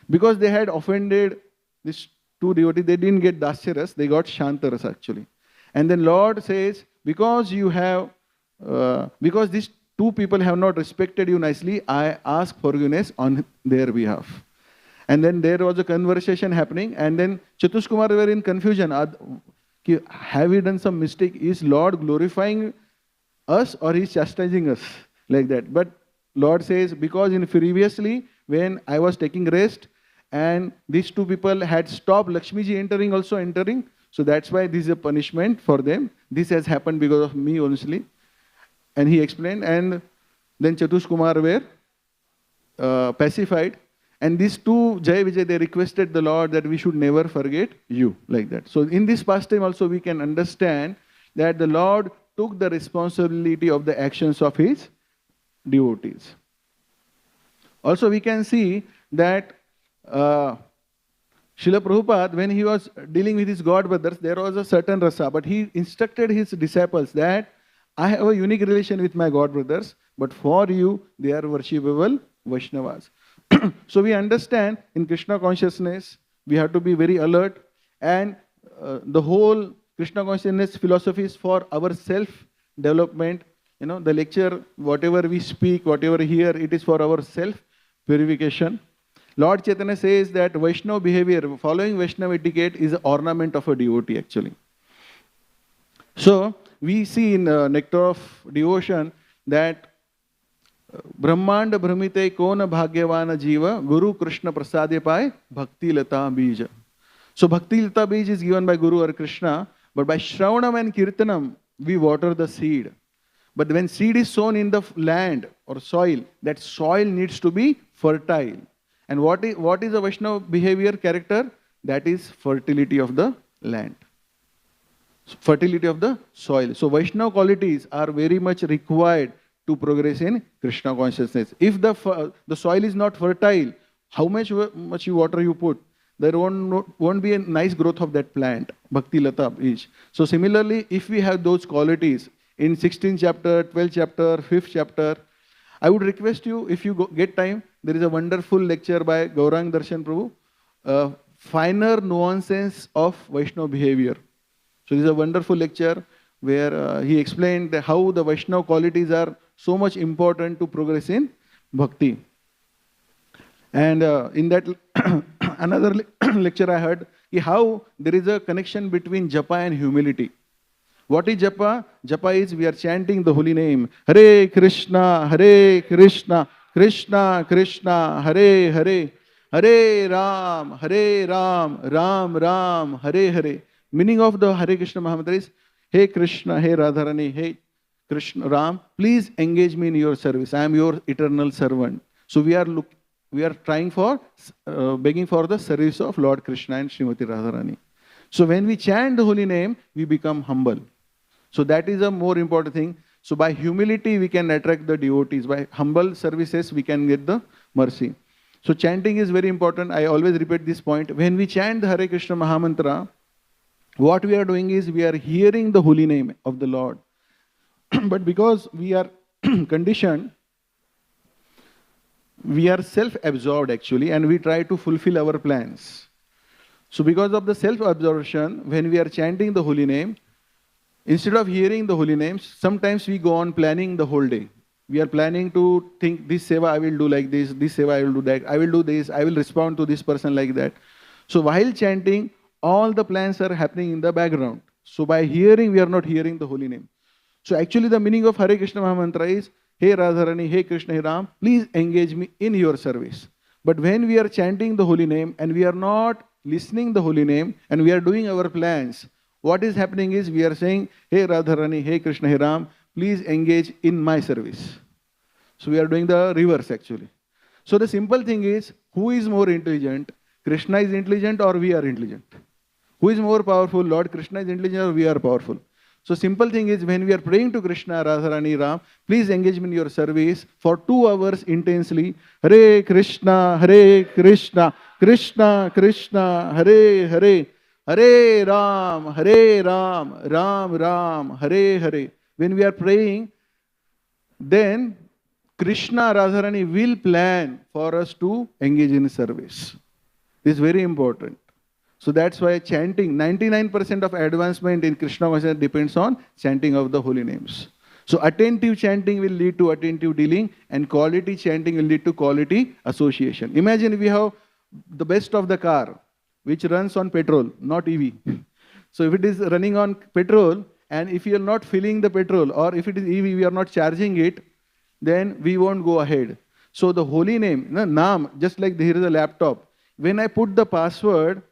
Because they had offended these two devotees, they didn't get Dasyaras, they got Shantaras actually. And then Lord says, because these two people have not respected you nicely, I ask forgiveness on their behalf. And then there was a conversation happening, and then Chatushkumar were in confusion. Have we done some mistake? Is Lord glorifying us or He is chastising us? Like that. But Lord says, because in previously, when I was taking rest, and these two people had stopped Lakshmiji entering, so that's why this is a punishment for them. This has happened because of me honestly. And he explained, and then Chatushkumar were pacified. And these two Jai Vijay, they requested the Lord that we should never forget you, like that. So in this pastime also we can understand that the Lord took the responsibility of the actions of His devotees. Also we can see that Srila Prabhupada, when he was dealing with his God brothers, there was a certain rasa, but he instructed his disciples that I have a unique relation with my God brothers, but for you, they are worshipable Vaishnavas. So we understand in Krishna consciousness, we have to be very alert, and the whole Krishna consciousness philosophy is for our self-development. You know, the lecture, whatever we speak, whatever we hear, it is for our self-purification. Lord Chaitanya says that Vaishnava behavior, following Vaishnava etiquette, is an ornament of a devotee actually. So we see in Nectar of Devotion that Brahmanda Brahmite Kona Bhagyavana Jiva Guru Krishna Prasade Pai Bhakti Lata Bija. So Bhakti Lata Bij is given by Guru or Krishna, but by Shravanam and Kirtanam, we water the seed. But when seed is sown in the land or soil, that soil needs to be fertile. And what is a Vaishnava behavior character? That is fertility of the land. Fertility of the soil. So Vaishnava qualities are very much required to progress in Krishna consciousness. If the soil is not fertile, how much water you put, there won't be a nice growth of that plant. Bhakti Lata is. So similarly, if we have those qualities in 16th chapter, 12th chapter, 5th chapter, I would request you, if you get time, there is a wonderful lecture by Gaurang Darshan Prabhu, Finer Nuances of Vaishnava Behavior. So this is a wonderful lecture where he explained how the Vaishnava qualities are so much important to progress in bhakti. And in that another lecture I heard, how there is a connection between japa and humility. What is japa? Japa is we are chanting the holy name. Hare Krishna, Krishna Krishna, Hare Hare, Hare Ram, Ram Ram, Hare Hare. Meaning of the Hare Krishna Mahamantra is, Hey Krishna, Hey Radharani, Hey Krishna Ram, please engage me in your service. I am your eternal servant. So we are trying for, begging for the service of Lord Krishna and Srimati Radharani. So when we chant the holy name, we become humble. So that is a more important thing. So by humility, we can attract the devotees. By humble services, we can get the mercy. So chanting is very important. I always repeat this point. When we chant the Hare Krishna Mahamantra, what we are doing is we are hearing the holy name of the Lord. But because we are conditioned, we are self-absorbed actually, and we try to fulfill our plans. So because of the self-absorption, when we are chanting the holy name, instead of hearing the holy names, sometimes we go on planning the whole day. We are planning to think, this seva I will do like this seva I will do that, I will do this, I will respond to this person like that. So while chanting, all the plans are happening in the background. So by hearing, we are not hearing the holy name. So actually the meaning of Hare Krishna Mahamantra is, Hey Radharani, Hey Krishna, Hey Ram, please engage me in your service. But when we are chanting the holy name and we are not listening the holy name and we are doing our plans, what is happening is we are saying, Hey Radharani, Hey Krishna, Hey Ram, please engage in my service. So we are doing the reverse actually. So the simple thing is, who is more intelligent? Krishna is intelligent or we are intelligent? Who is more powerful? Lord Krishna is intelligent or we are powerful? So simple thing is, when we are praying to Krishna, Radharani, Ram, please engage in your service for 2 hours intensely. Hare Krishna, Krishna Krishna, Hare Hare, Hare Ram, Ram Ram, Hare Hare. When we are praying, then Krishna, Radharani will plan for us to engage in service. This is very important. So that's why chanting, 99% of advancement in Krishna consciousness depends on chanting of the holy names. So attentive chanting will lead to attentive dealing, and quality chanting will lead to quality association. Imagine we have the best of the car, which runs on petrol, not EV. So if it is running on petrol, and if you are not filling the petrol, or if it is EV, we are not charging it, then we won't go ahead. So the holy name, Naam, just like here is a laptop. When I put the password,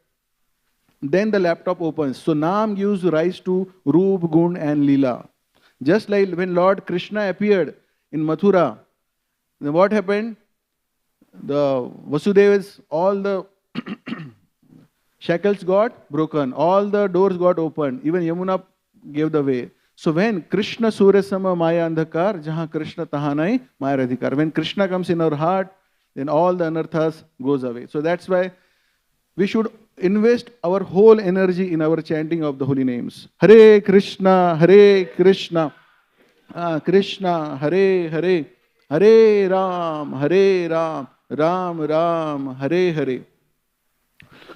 then the laptop opens. So Naam gives rise to Roop, Gun and Leela. Just like when Lord Krishna appeared in Mathura, what happened? The Vasudevas, all the shackles got broken, all the doors got opened, even Yamuna gave the way. So when Krishna Suryasama Maya Andhakar, Jahan Krishna Tahanai Maya Radhikar. When Krishna comes in our heart, then all the anarthas goes away. So that's why we should invest our whole energy in our chanting of the holy names. Hare Krishna, Krishna Hare Hare, Hare Ram, Ram Ram, Hare Hare.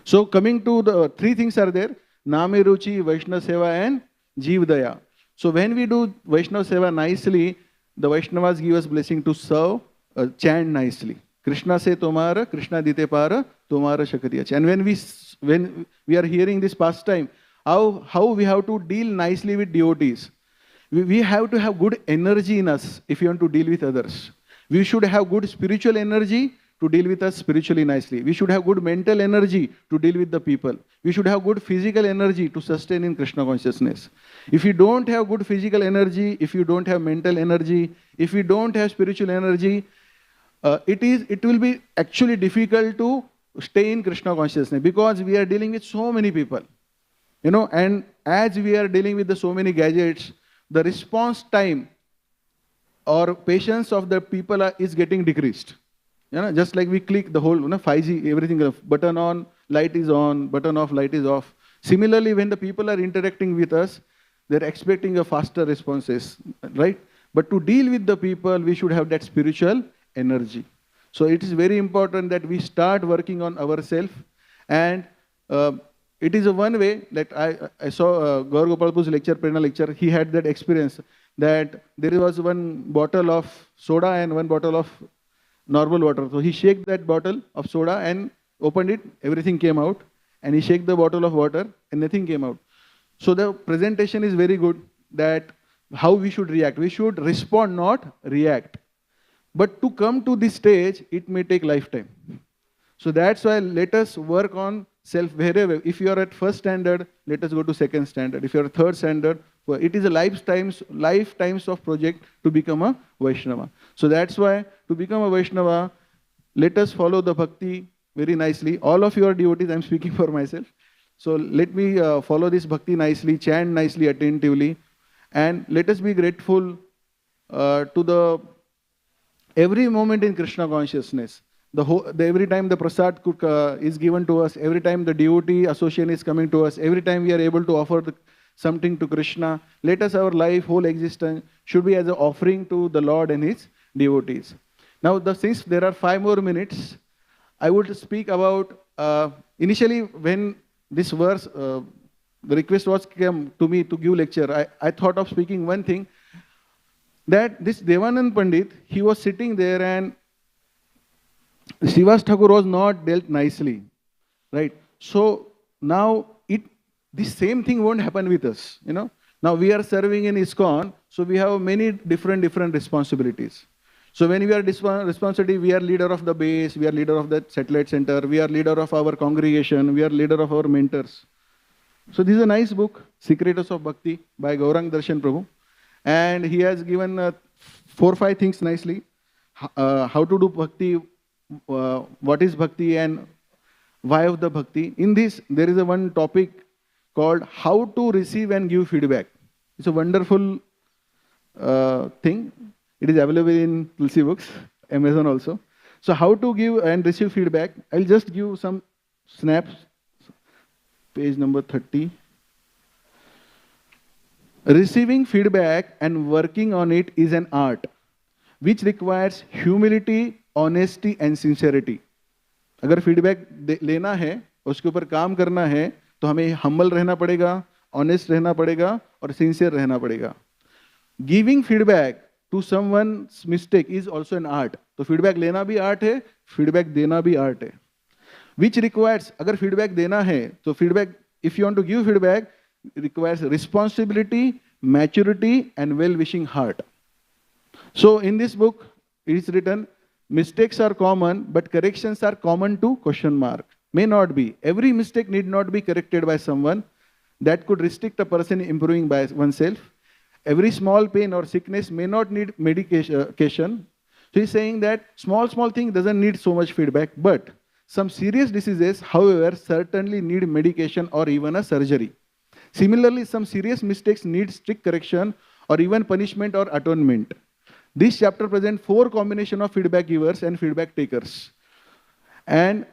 So coming to the 3 things are there: Name Ruchi, Vaishnava Seva and Jeev Daya. So when we do Vaishnava Seva nicely, the Vaishnavas give us blessing to serve, chant nicely. Krishna se tomara, Krishna dite para, tomara shakriya. And when we are hearing this pastime, how we have to deal nicely with devotees. We have to have good energy in us if you want to deal with others. We should have good spiritual energy to deal with us spiritually nicely. We should have good mental energy to deal with the people. We should have good physical energy to sustain in Krishna consciousness. If you don't have good physical energy, if you don't have mental energy, if you don't have spiritual energy, it will be actually difficult to stay in Krishna consciousness, because we are dealing with so many people. And as we are dealing with so many gadgets, the response time or patience of the people is getting decreased. Just like we click the whole 5G, everything, button on, light is on, button off, light is off. Similarly, when the people are interacting with us, they're expecting a faster responses, right? But to deal with the people, we should have that spiritual energy. So it is very important that we start working on ourselves. And it is a one way that I saw Nandgop Prabhu's lecture, Prerna lecture. He had that experience that there was one bottle of soda and one bottle of normal water. So he shook that bottle of soda and opened it, everything came out. And he shook the bottle of water and nothing came out. So the presentation is very good, that how we should react. We should respond, not react. But to come to this stage, it may take lifetime. So that's why let us work on self wherever. If you are at first standard, let us go to second standard. If you are third standard, it is a lifetimes of project to become a Vaishnava. So that's why to become a Vaishnava, let us follow the bhakti very nicely. All of you are devotees, I am speaking for myself. So let me follow this bhakti nicely, chant nicely, attentively. And let us be grateful to the every moment in Krishna consciousness. Every time the prasad is given to us, every time the devotee association is coming to us, every time we are able to offer something to Krishna, let us, our life, whole existence, should be as an offering to the Lord and His devotees. Now, since there are 5 more minutes, I would speak about, initially when this verse, the request was came to me to give lecture, I thought of speaking one thing, that this Devanand Pandit, he was sitting there and Srivas Thakur was not dealt nicely, right? So now this same thing won't happen with us, Now we are serving in ISKCON, so we have many different responsibilities. So when we are responsibility, we are leader of the base, we are leader of the satellite center, we are leader of our congregation, we are leader of our mentors. So this is a nice book, Secrets of Bhakti by Gaurang Darshan Prabhu. And he has given 4 or 5 things nicely. How to do bhakti, what is bhakti and why of the bhakti. In this, there is one topic called how to receive and give feedback. It's a wonderful thing. It is available in Tulsi Books, Amazon also. So how to give and receive feedback? I'll just give some snaps. Page number 30. Receiving feedback and working on it is an art which requires humility, honesty and sincerity. अगर feedback लेना है, उसके ऊपर काम करना है, तो हमें हम्बल रहना पड़ेगा, ऑनेस्ट रहना पड़ेगा और सिंसियर रहना पड़ेगा. Giving feedback to someone's mistake is also an art. तो फीडबैक लेना भी आर्ट है, फीडबैक देना भी आर्ट है. विच रिक्वायर्स, अगर फीडबैक देना है तो feedback, if you want to give feedback, requires responsibility, maturity and well-wishing heart. So in this book it is written, mistakes are common but corrections are common to question mark. May not be. Every mistake need not be corrected by someone. That could restrict a person improving by oneself. Every small pain or sickness may not need medication. So he's saying that small thing doesn't need so much feedback, but some serious diseases, however, certainly need medication or even a surgery. Similarly, some serious mistakes need strict correction or even punishment or atonement. This chapter presents 4 combinations of feedback givers and feedback takers. And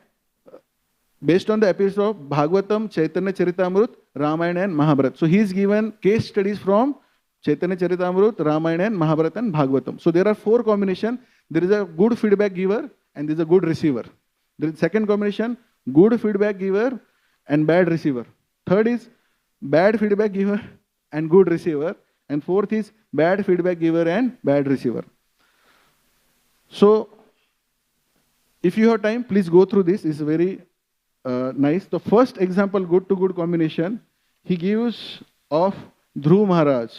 based on the episodes of Bhagavatam, Chaitanya Charitamrut, Ramayana and Mahabharata. So he is given case studies from Chaitanya Charitamrut, Ramayana and Mahabharata and Bhagavatam. So there are 4 combinations. There is a good feedback giver and there is a good receiver. There is second combination, good feedback giver and bad receiver. Third is bad feedback giver and good receiver. And fourth is bad feedback giver and bad receiver. So if you have time, please go through this. It's very nice. The first example, good to good combination, he gives of Dhruv Maharaj.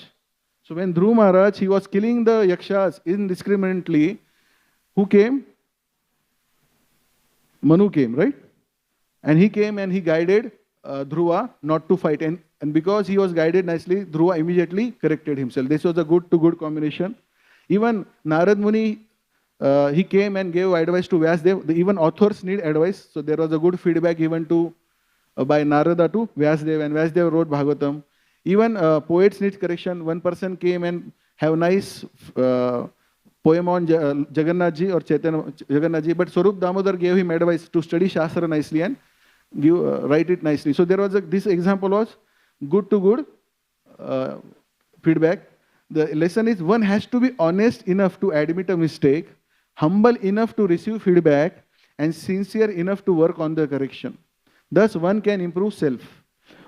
So when Dhruv Maharaj, he was killing the yakshas indiscriminately, who came? Manu came, right? And he came and he guided Dhruva not to fight. And because he was guided nicely, Dhruva immediately corrected himself. This was a good to good combination. Even Narad Muni, he came and gave advice to Vyasdev. Even authors need advice. So there was a good feedback given to by Narada to Vyasdev, and Vyasdev wrote Bhagavatam. Even poets need correction. One person came and have nice poem on Jagannath Ji or Chaitanya Jagannath Ji, but Swarup Damodar gave him advice to study Shastra nicely and give, write it nicely. So there was this example was good to good feedback. The lesson is one has to be honest enough to admit a mistake, humble enough to receive feedback, and sincere enough to work on the correction. Thus one can improve self.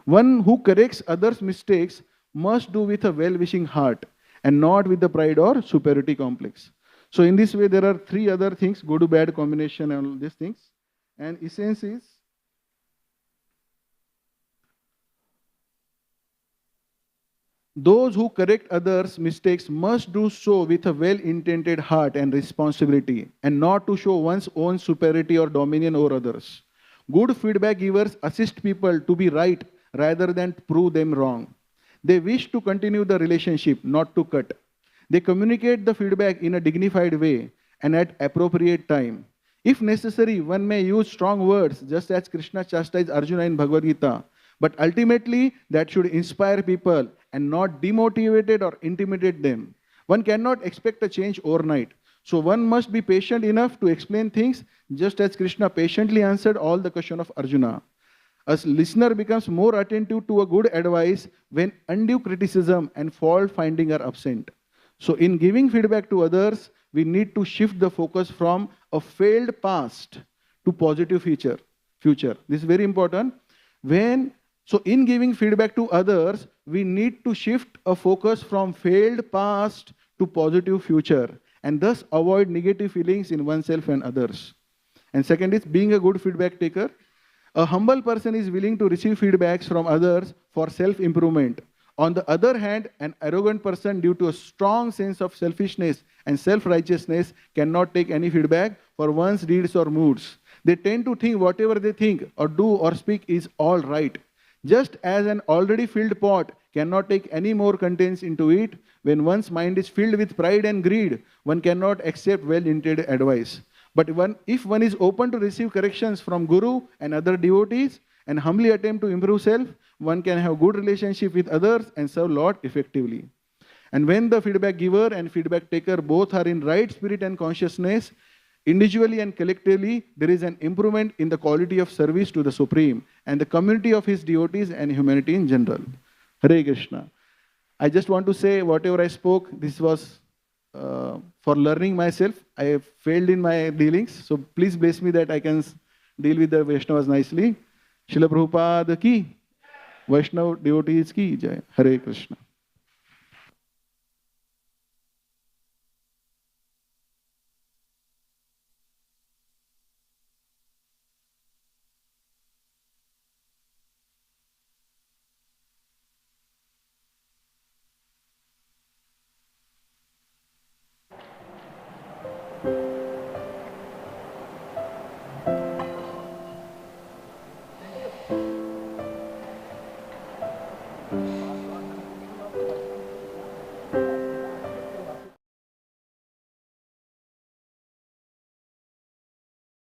One who corrects others' mistakes must do with a well-wishing heart and not with the pride or superiority complex. So in this way there are 3 other things, good to bad combination and all these things. And essence is those who correct others' mistakes must do so with a well-intended heart and responsibility, and not to show one's own superiority or dominion over others. Good feedback givers assist people to be right rather than prove them wrong. They wish to continue the relationship, not to cut. They communicate the feedback in a dignified way and at appropriate time. If necessary, one may use strong words, just as Krishna chastised Arjuna in Bhagavad Gita. But ultimately, that should inspire people and not demotivate or intimidate them. One cannot expect a change overnight. So one must be patient enough to explain things, just as Krishna patiently answered all the questions of Arjuna. A listener becomes more attentive to a good advice when undue criticism and fault finding are absent. So in giving feedback to others, we need to shift the focus from a failed past to positive future. This is very important. So in giving feedback to others, we need to shift a focus from failed past to positive future, and thus avoid negative feelings in oneself and others. And second is being a good feedback taker. A humble person is willing to receive feedbacks from others for self-improvement. On the other hand, an arrogant person, due to a strong sense of selfishness and self-righteousness, cannot take any feedback for one's deeds or moods. They tend to think whatever they think or do or speak is all right. Just as an already filled pot cannot take any more contents into it, when one's mind is filled with pride and greed, one cannot accept well-intended advice. But if one is open to receive corrections from Guru and other devotees, and humbly attempt to improve self, one can have good relationship with others and serve Lord effectively. And when the feedback giver and feedback taker both are in right spirit and consciousness, individually and collectively, there is an improvement in the quality of service to the Supreme and the community of his devotees and humanity in general. Hare Krishna. I just want to say whatever I spoke, this was for learning myself. I have failed in my dealings, so please bless me that I can deal with the Vaishnavas nicely. Srila Prabhupada ki, Vaishnava devotees ki jai. Hare Krishna.